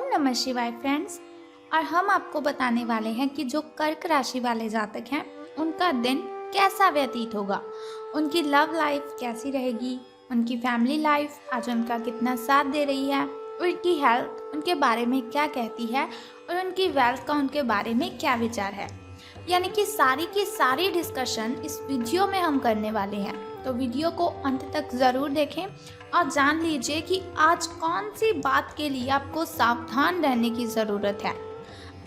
ओम नमः शिवाय फ्रेंड्स। और हम आपको बताने वाले हैं कि जो कर्क राशि वाले जातक हैं उनका दिन कैसा व्यतीत होगा, उनकी लव लाइफ कैसी रहेगी, उनकी फैमिली लाइफ आज उनका कितना साथ दे रही है, उनकी हेल्थ उनके बारे में क्या कहती है और उनकी वेल्थ का उनके बारे में क्या विचार है। यानी कि सारी की सारी डिस्कशन इस वीडियो में हम करने वाले हैं। तो वीडियो को अंत तक ज़रूर देखें और जान लीजिए कि आज कौन सी बात के लिए आपको सावधान रहने की ज़रूरत है।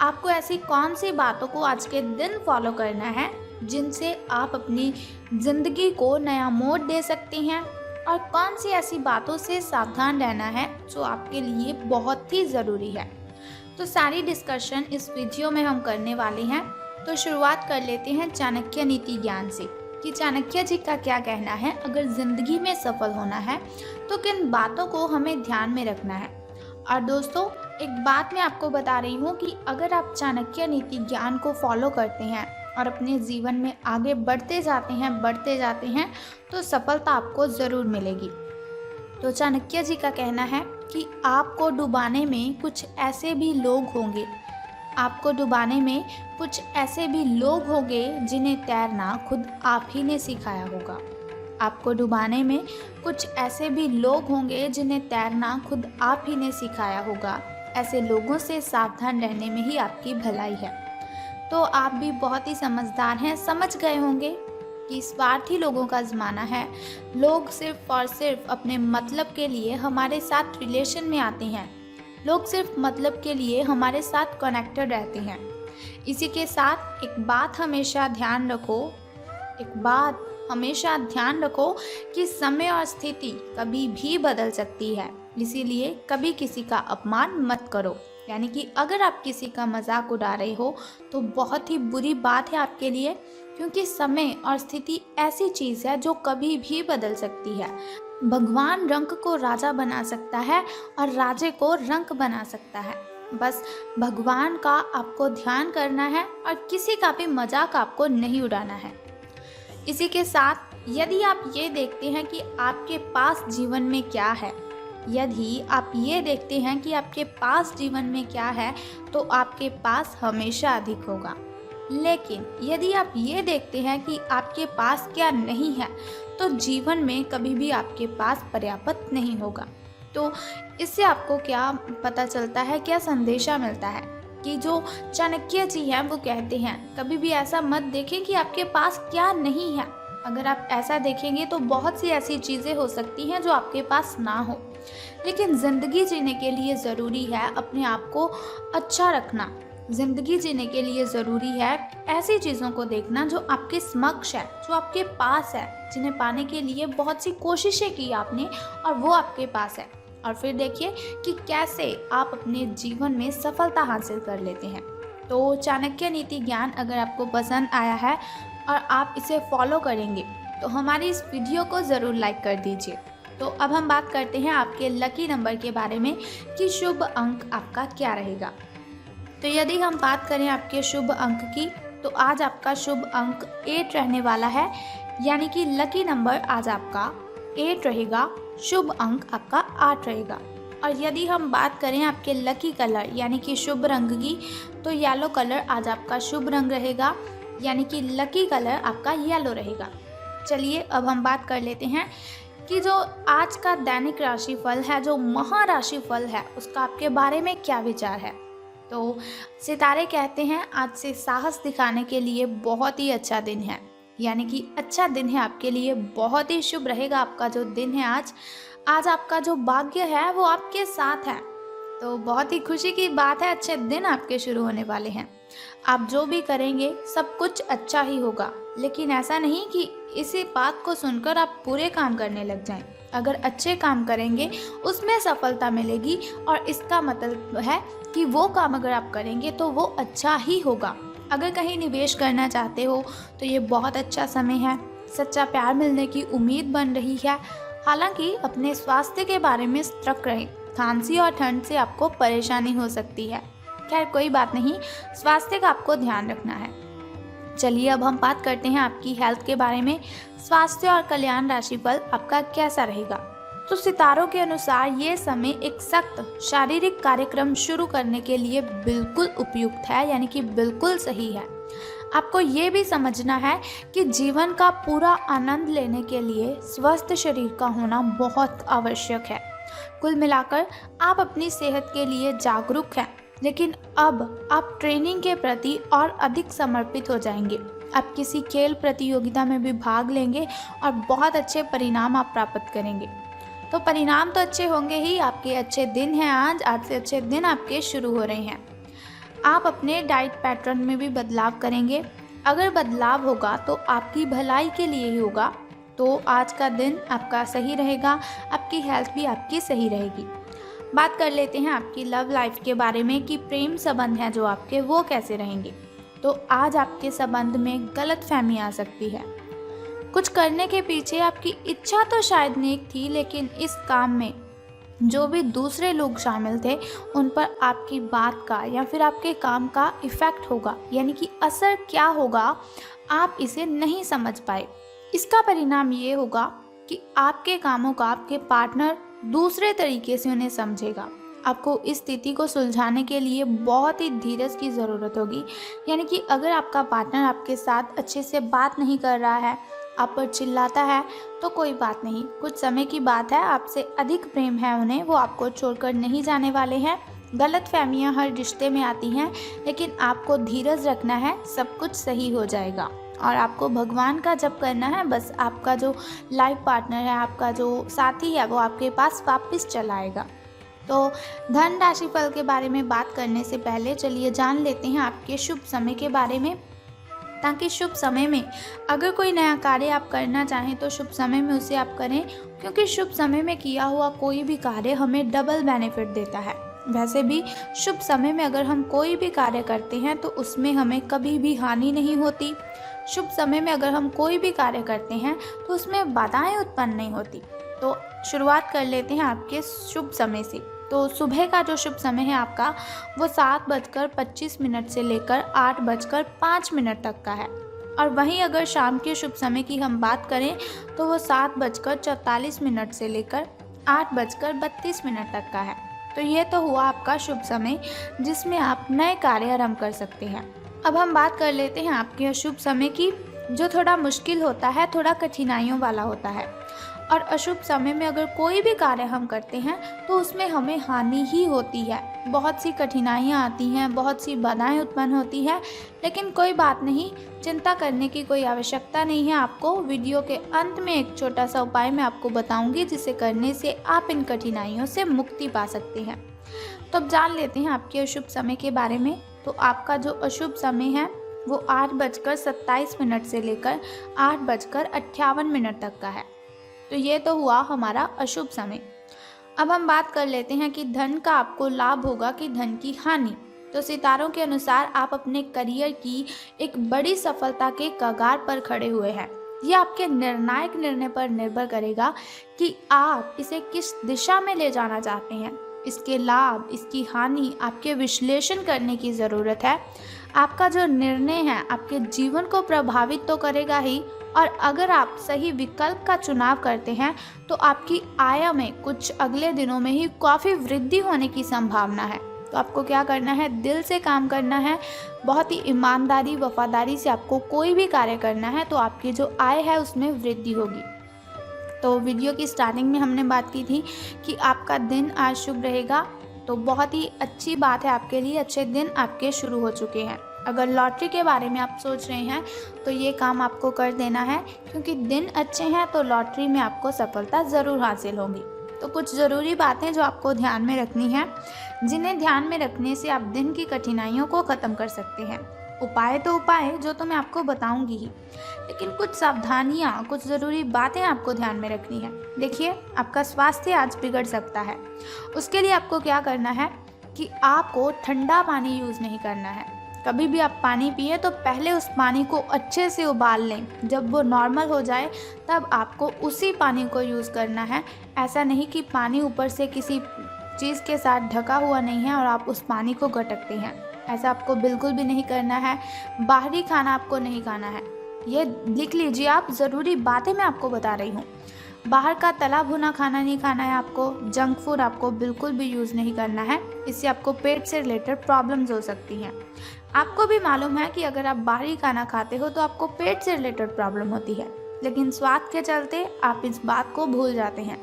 आपको ऐसी कौन सी बातों को आज के दिन फॉलो करना है जिनसे आप अपनी ज़िंदगी को नया मोड़ दे सकते हैं, और कौन सी ऐसी बातों से सावधान रहना है जो आपके लिए बहुत ही ज़रूरी है। तो सारी डिस्कशन इस वीडियो में हम करने वाले हैं। तो शुरुआत कर लेते हैं चाणक्य नीति ज्ञान से कि चाणक्य जी का क्या कहना है, अगर ज़िंदगी में सफल होना है तो किन बातों को हमें ध्यान में रखना है। और दोस्तों, एक बात मैं आपको बता रही हूँ कि अगर आप चाणक्य नीति ज्ञान को फॉलो करते हैं और अपने जीवन में आगे बढ़ते जाते हैं तो सफलता आपको ज़रूर मिलेगी। तो चाणक्य जी का कहना है कि आपको डुबाने में कुछ ऐसे भी लोग होंगे जिन्हें तैरना खुद आप ही ने सिखाया होगा। आपको डुबाने में कुछ ऐसे भी लोग होंगे जिन्हें तैरना खुद आप ही ने सिखाया होगा। ऐसे लोगों से सावधान रहने में ही आपकी भलाई है। तो आप भी बहुत ही समझदार हैं, समझ गए होंगे कि स्वार्थी लोगों का ज़माना है। लोग सिर्फ और सिर्फ अपने मतलब के लिए हमारे साथ रिलेशन में आते हैं। लोग सिर्फ मतलब के लिए हमारे साथ कनेक्टेड रहते हैं। इसी के साथ एक बात हमेशा ध्यान रखो कि समय और स्थिति कभी भी बदल सकती है, इसीलिए कभी किसी का अपमान मत करो। यानी कि अगर आप किसी का मजाक उड़ा रहे हो तो बहुत ही बुरी बात है आपके लिए, क्योंकि समय और स्थिति ऐसी चीज़ है जो कभी भी बदल सकती है। भगवान रंक को राजा बना सकता है और राजे को रंक बना सकता है। बस भगवान का आपको ध्यान करना है और किसी का भी मजाक आपको नहीं उड़ाना है। इसी के साथ यदि आप ये देखते हैं कि आपके पास जीवन में क्या है, तो आपके पास हमेशा अधिक होगा। लेकिन यदि आप ये देखते हैं कि आपके पास क्या नहीं है, तो जीवन में कभी भी आपके पास पर्याप्त नहीं होगा। तो इससे आपको क्या पता चलता है, क्या संदेशा मिलता है कि जो चाणक्य जी हैं वो कहते हैं कभी भी ऐसा मत देखें कि आपके पास क्या नहीं है। अगर आप ऐसा देखेंगे तो बहुत सी ऐसी चीज़ें हो सकती हैं जो आपके पास ना हो। लेकिन ज़िंदगी जीने के लिए ज़रूरी है अपने आप को अच्छा रखना। ज़िंदगी जीने के लिए ज़रूरी है ऐसी चीज़ों को देखना जो आपके समक्ष है, जो आपके पास है, जिन्हें पाने के लिए बहुत सी कोशिशें की आपने और वो आपके पास है। और फिर देखिए कि कैसे आप अपने जीवन में सफलता हासिल कर लेते हैं। तो चाणक्य नीति ज्ञान अगर आपको पसंद आया है और आप इसे फॉलो करेंगे तो हमारी इस वीडियो को ज़रूर लाइक कर दीजिए। तो अब हम बात करते हैं आपके लकी नंबर के बारे में कि शुभ अंक आपका क्या रहेगा। तो यदि हम बात करें आपके शुभ अंक की, तो आज आपका शुभ अंक 8 रहने वाला है। यानी कि लकी नंबर आज आपका 8 रहेगा, शुभ अंक आपका 8 रहेगा। और यदि हम बात करें आपके लकी कलर यानी कि शुभ रंग की, तो येलो कलर आज आपका शुभ रंग रहेगा। यानी कि लकी कलर आपका येलो रहेगा। चलिए अब हम बात कर लेते हैं कि जो आज का दैनिक राशिफल है, जो महाराशिफल है, उसका आपके बारे में क्या विचार है। तो सितारे कहते हैं आज से साहस दिखाने के लिए बहुत ही अच्छा दिन है। यानी कि अच्छा दिन है आपके लिए, बहुत ही शुभ रहेगा आपका जो दिन है आज आपका जो भाग्य है वो आपके साथ है। तो बहुत ही खुशी की बात है, अच्छे दिन आपके शुरू होने वाले हैं। आप जो भी करेंगे सब कुछ अच्छा ही होगा। लेकिन ऐसा नहीं कि इसी बात को सुनकर आप बुरे काम करने लग जाएं। अगर अच्छे काम करेंगे उसमें सफलता मिलेगी, और इसका मतलब है कि वो काम अगर आप करेंगे तो वो अच्छा ही होगा। अगर कहीं निवेश करना चाहते हो तो ये बहुत अच्छा समय है। सच्चा प्यार मिलने की उम्मीद बन रही है। हालांकि अपने स्वास्थ्य के बारे में सतर्क रहें, खांसी और ठंड से आपको परेशानी हो सकती है। खैर कोई बात नहीं, स्वास्थ्य का आपको ध्यान रखना है। चलिए अब हम बात करते हैं आपकी हेल्थ के बारे में। स्वास्थ्य और कल्याण राशिफल आपका कैसा रहेगा। तो सितारों के अनुसार ये समय एक सख्त शारीरिक कार्यक्रम शुरू करने के लिए बिल्कुल उपयुक्त है, यानी कि बिल्कुल सही है। आपको ये भी समझना है कि जीवन का पूरा आनंद लेने के लिए स्वस्थ शरीर का होना बहुत आवश्यक है। कुल मिलाकर आप अपनी सेहत के लिए जागरूक हैं, लेकिन अब आप ट्रेनिंग के प्रति और अधिक समर्पित हो जाएंगे। आप किसी खेल प्रतियोगिता में भी भाग लेंगे और बहुत अच्छे परिणाम आप प्राप्त करेंगे। तो परिणाम तो अच्छे होंगे ही, आपके अच्छे दिन हैं आज से अच्छे दिन आपके शुरू हो रहे हैं। आप अपने डाइट पैटर्न में भी बदलाव करेंगे। अगर बदलाव होगा तो आपकी भलाई के लिए ही होगा। तो आज का दिन आपका सही रहेगा, आपकी हेल्थ भी आपकी सही रहेगी। बात कर लेते हैं आपकी लव लाइफ के बारे में कि प्रेम संबंध हैं जो आपके वो कैसे रहेंगे। तो आज आपके संबंध में गलतफहमी आ सकती है। कुछ करने के पीछे आपकी इच्छा तो शायद नेक थी, लेकिन इस काम में जो भी दूसरे लोग शामिल थे उन पर आपकी बात का या फिर आपके काम का इफ़ेक्ट होगा, यानी कि असर क्या होगा आप इसे नहीं समझ पाए। इसका परिणाम ये होगा कि आपके कामों का आपके पार्टनर दूसरे तरीके से उन्हें समझेगा। आपको इस स्थिति को सुलझाने के लिए बहुत ही धीरज की ज़रूरत होगी। यानी कि अगर आपका पार्टनर आपके साथ अच्छे से बात नहीं कर रहा है, आप पर चिल्लाता है, तो कोई बात नहीं, कुछ समय की बात है, आपसे अधिक प्रेम है उन्हें, वो आपको छोड़कर नहीं जाने वाले हैं। गलतफहमियां हर रिश्ते में आती हैं, लेकिन आपको धीरज रखना है, सब कुछ सही हो जाएगा। और आपको भगवान का जप करना है, बस आपका जो लाइफ पार्टनर है, आपका जो साथी है, वो आपके पास वापस चला आएगा। तो धन राशि फल के बारे में बात करने से पहले चलिए जान लेते हैं आपके शुभ समय के बारे में, ताकि शुभ समय में अगर कोई नया कार्य आप करना चाहें तो शुभ समय में उसे आप करें, क्योंकि शुभ समय में किया हुआ कोई भी कार्य हमें डबल बेनिफिट देता है। वैसे भी शुभ समय में अगर हम कोई भी कार्य करते हैं तो उसमें हमें कभी भी हानि नहीं होती। शुभ समय में अगर हम कोई भी कार्य करते हैं तो उसमें बाधाएं उत्पन्न नहीं होती। तो शुरुआत कर लेते हैं आपके शुभ समय से। तो सुबह का जो शुभ समय है आपका, वो 7:25 से लेकर 8:05 तक का है। और वहीं अगर शाम के शुभ समय की हम बात करें तो वो 7:44 से लेकर 8:32 तक का है। तो ये तो हुआ आपका शुभ समय, जिसमें आप नए कार्य आरंभ कर सकते हैं। अब हम बात कर लेते हैं आपके अशुभ समय की, जो थोड़ा मुश्किल होता है, थोड़ा कठिनाइयों वाला होता है। और अशुभ समय में अगर कोई भी कार्य हम करते हैं तो उसमें हमें हानि ही होती है, बहुत सी कठिनाइयाँ आती हैं, बहुत सी बाधाएं उत्पन्न होती हैं। लेकिन कोई बात नहीं, चिंता करने की कोई आवश्यकता नहीं है। आपको वीडियो के अंत में एक छोटा सा उपाय मैं आपको बताऊंगी, जिसे करने से आप इन कठिनाइयों से मुक्ति पा सकते हैं। तो अब जान लेते हैं आपके अशुभ समय के बारे में। तो आपका जो अशुभ समय है वो 8:27 से लेकर 8:58 तक का है। तो ये तो हुआ हमारा अशुभ समय। अब हम बात कर लेते हैं कि धन का आपको लाभ होगा कि धन की हानि। तो सितारों के अनुसार आप अपने करियर की एक बड़ी सफलता के कगार पर खड़े हुए हैं। ये आपके निर्णायक निर्णय पर निर्भर करेगा कि आप इसे किस दिशा में ले जाना चाहते हैं। इसके लाभ, इसकी हानि आपके विश्लेषण करने की ज़रूरत है। आपका जो निर्णय है आपके जीवन को प्रभावित तो करेगा ही, और अगर आप सही विकल्प का चुनाव करते हैं तो आपकी आय में कुछ अगले दिनों में ही काफ़ी वृद्धि होने की संभावना है। तो आपको क्या करना है, दिल से काम करना है, बहुत ही ईमानदारी वफादारी से आपको कोई भी कार्य करना है, तो आपकी जो आय है उसमें वृद्धि होगी। तो वीडियो की स्टार्टिंग में हमने बात की थी कि आपका दिन आज शुभ रहेगा, तो बहुत ही अच्छी बात है आपके लिए, अच्छे दिन आपके शुरू हो चुके हैं। अगर लॉटरी के बारे में आप सोच रहे हैं तो ये काम आपको कर देना है, क्योंकि दिन अच्छे हैं तो लॉटरी में आपको सफलता ज़रूर हासिल होगी। तो कुछ ज़रूरी बातें जो आपको ध्यान में रखनी है, जिन्हें ध्यान में रखने से आप दिन की कठिनाइयों को ख़त्म कर सकते हैं। उपाय तो उपाय जो तो मैं आपको बताऊंगी ही, लेकिन कुछ सावधानियाँ, कुछ ज़रूरी बातें आपको ध्यान में रखनी है। देखिए, आपका स्वास्थ्य आज बिगड़ सकता है। उसके लिए आपको क्या करना है कि आपको ठंडा पानी यूज़ नहीं करना है। कभी भी आप पानी पिए तो पहले उस पानी को अच्छे से उबाल लें। जब वो नॉर्मल हो जाए तब आपको उसी पानी को यूज़ करना है। ऐसा नहीं कि पानी ऊपर से किसी चीज़ के साथ ढका हुआ नहीं है और आप उस पानी को गटकते हैं। ऐसा आपको बिल्कुल भी नहीं करना है। बाहरी खाना आपको नहीं खाना है। ये लिख लीजिए आप, ज़रूरी बातें मैं आपको बता रही हूँ। बाहर का तला भुना खाना नहीं खाना है आपको, जंक फूड आपको बिल्कुल भी यूज़ नहीं करना है, इससे आपको पेट से रिलेटेड प्रॉब्लम्स हो सकती हैं। आपको भी मालूम है कि अगर आप बाहरी खाना खाते हो तो आपको पेट से रिलेटेड प्रॉब्लम होती है, लेकिन स्वाद के चलते आप इस बात को भूल जाते हैं।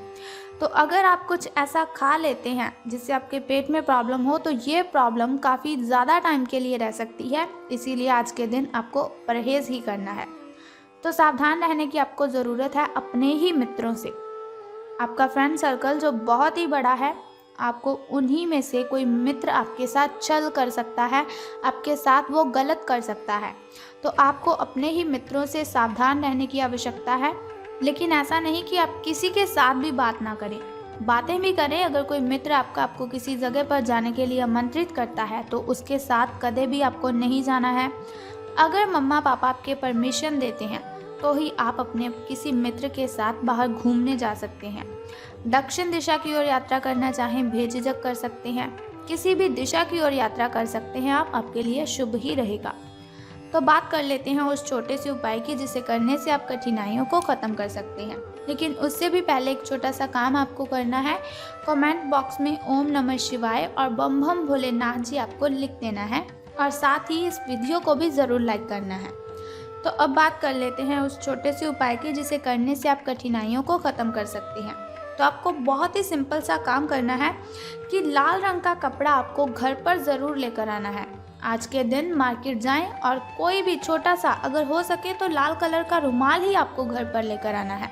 तो अगर आप कुछ ऐसा खा लेते हैं जिससे आपके पेट में प्रॉब्लम हो तो ये प्रॉब्लम काफ़ी ज़्यादा टाइम के लिए रह सकती है, इसीलिए आज के दिन आपको परहेज़ ही करना है। तो सावधान रहने की आपको ज़रूरत है अपने ही मित्रों से। आपका फ्रेंड सर्कल जो बहुत ही बड़ा है, आपको उन्हीं में से कोई मित्र आपके साथ छल कर सकता है, आपके साथ वो गलत कर सकता है। तो आपको अपने ही मित्रों से सावधान रहने की आवश्यकता है, लेकिन ऐसा नहीं कि आप किसी के साथ भी बात ना करें। बातें भी करें, अगर कोई मित्र आपको किसी जगह पर जाने के लिए आमंत्रित करता है तो उसके साथ कदे भी आपको नहीं जाना है। अगर मम्मा पापा आपके परमिशन देते हैं तो ही आप अपने किसी मित्र के साथ बाहर घूमने जा सकते हैं। दक्षिण दिशा की ओर यात्रा करना चाहें बेझिझक कर सकते हैं, किसी भी दिशा की ओर यात्रा कर सकते हैं आप, आपके लिए शुभ ही रहेगा। तो बात कर लेते हैं उस छोटे से उपाय की जिसे करने से आप कठिनाइयों को ख़त्म कर सकते हैं। लेकिन उससे भी पहले एक छोटा सा काम आपको करना है। कमेंट बॉक्स में ओम नमः शिवाय और बम बम भोलेनाथ जी आपको लिख देना है, और साथ ही इस वीडियो को भी ज़रूर लाइक करना है। तो अब बात कर लेते हैं उस छोटे से उपाय की जिसे करने से आप कठिनाइयों को ख़त्म कर सकते हैं। तो आपको बहुत ही सिंपल सा काम करना है कि लाल रंग का कपड़ा आपको घर पर ज़रूर लेकर आना है। आज के दिन मार्केट जाएं और कोई भी छोटा सा, अगर हो सके तो लाल कलर का रुमाल ही आपको घर पर लेकर आना है।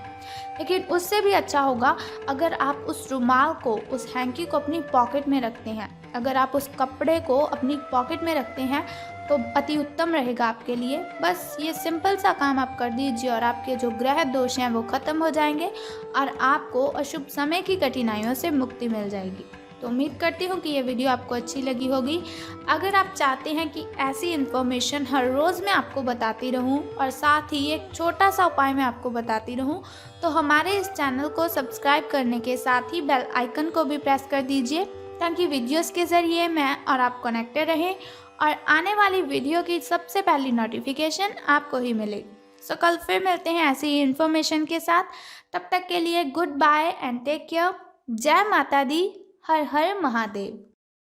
लेकिन उससे भी अच्छा होगा अगर आप उस रुमाल को, उस हैंकी को अपनी पॉकेट में रखते हैं। अगर आप उस कपड़े को अपनी पॉकेट में रखते हैं तो अति उत्तम रहेगा आपके लिए। बस ये सिंपल सा काम आप कर दीजिए और आपके जो ग्रह दोष हैं वो ख़त्म हो जाएंगे और आपको अशुभ समय की कठिनाइयों से मुक्ति मिल जाएगी। तो उम्मीद करती हूँ कि ये वीडियो आपको अच्छी लगी होगी। अगर आप चाहते हैं कि ऐसी इन्फॉर्मेशन हर रोज़ मैं आपको बताती रहूँ और साथ ही एक छोटा सा उपाय मैं आपको बताती रहूँ, तो हमारे इस चैनल को सब्सक्राइब करने के साथ ही बेल आइकन को भी प्रेस कर दीजिए, ताकि वीडियोस के ज़रिए मैं और आप कनेक्टेड रहें और आने वाली वीडियो की सबसे पहली नोटिफिकेशन आपको ही मिलेगी। सो कल फिर मिलते हैं ऐसी ही इन्फॉर्मेशन के साथ। तब तक के लिए good bye and take care. जय माता दी। हर हर महादेव।